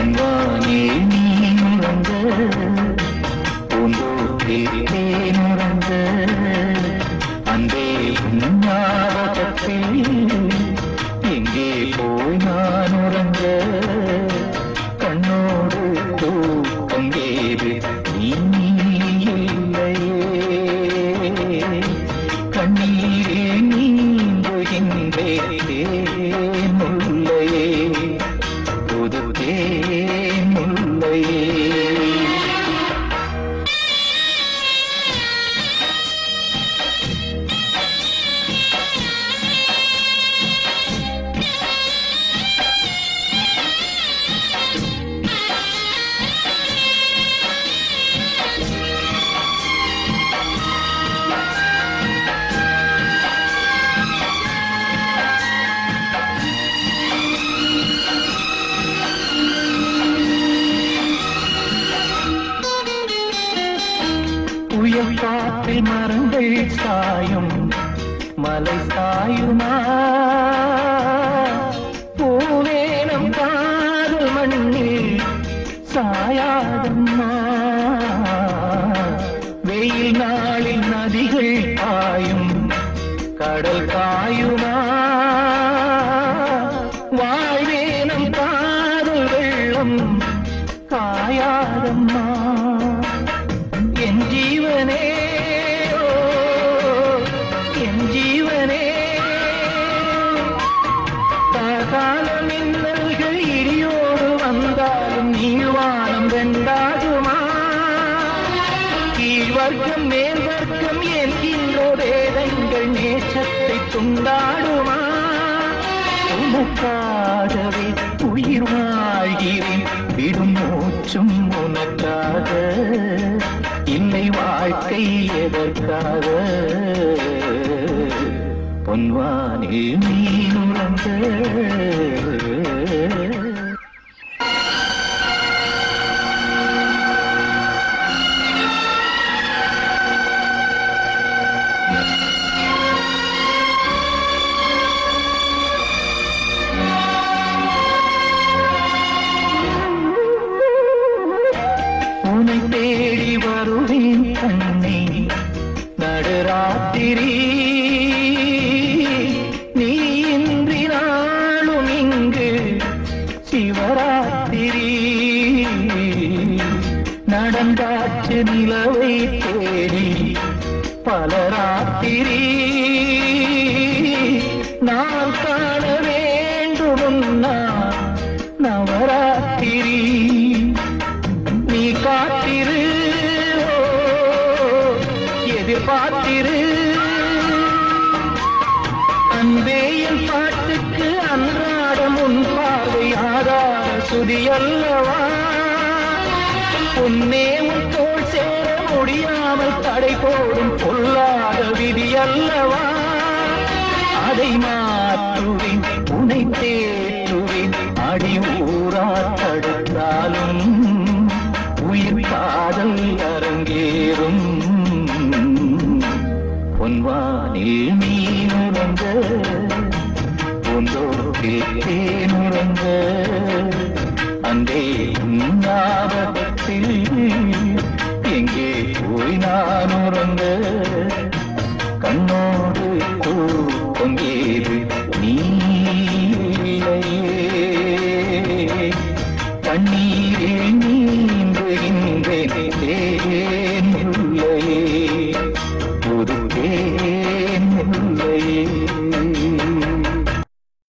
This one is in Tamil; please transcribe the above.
பொன்வானே நீனுறங்க பூந்தோட்டில் தேனுறங்க அன்பே உன் ஞாபகத்தில் எங்கே போய் நான் உறங்க கண்ணோடு தூக்கம் ஏது நீ இல்லையே கண்ணீரே நீந்துகின்றே முல்லையே புது முல்லையே புயல் காற்றில் மரங்கள் சாயும் மலை சாயுமா பூவேனம் காதல் மண்ணில் சாயாதம்மா வெயில் நாளில் நதிகள் காயும் கடல் காயுமா வாழ்வேனம் காதல் வெள்ளம் காயாதம்மா என் ஜீவனே என் ஜீவனே கால மின்னல்கள் இடியோடு வந்தாலும் நீழ்வானம் வெண்டாகுமா கீழ்வர்க்கம் மேல் வர்க்கம் என்கின்ற வேதங்கள் நேசத்தை துண்டாடுமா உனக்காகவே உயிர் வாழ்கிறேன் விடும் மூச்சும் உனக்காக இல்லை வாழ்க்கை எதற்காக பொன்வானில் நீனுறங்க உன்னை தேடி வருவேன் கண்ணே நடுராத்திரி நீ இன்றி நாளும் இங்கு சிவராத்திரி நடந்தாச்சு நிலவை தேடி பல ராத்திரி நான் காண வேண்டும் நவராத்திரி நீ காத்திரு எதிர்பார்த்திரு அன்பேயின் பாட்டுக்கு அன்றாடம் உன் பார்வை ஆதார சுதியல்லவா உன்னே உன் தோள் சேர முடியாமல் தடை போடும் பொல்லாத விதியல்லவா அதை மாற்றுவேன் உன்னை தேற்றுவேன் அடி ஊரா தடுத்தாலும் உயிர் காதல் அரங்கேறும் பொன்வானில் நீனுறங்க பூந்தோட்டில் தேனுறங்க அன்பே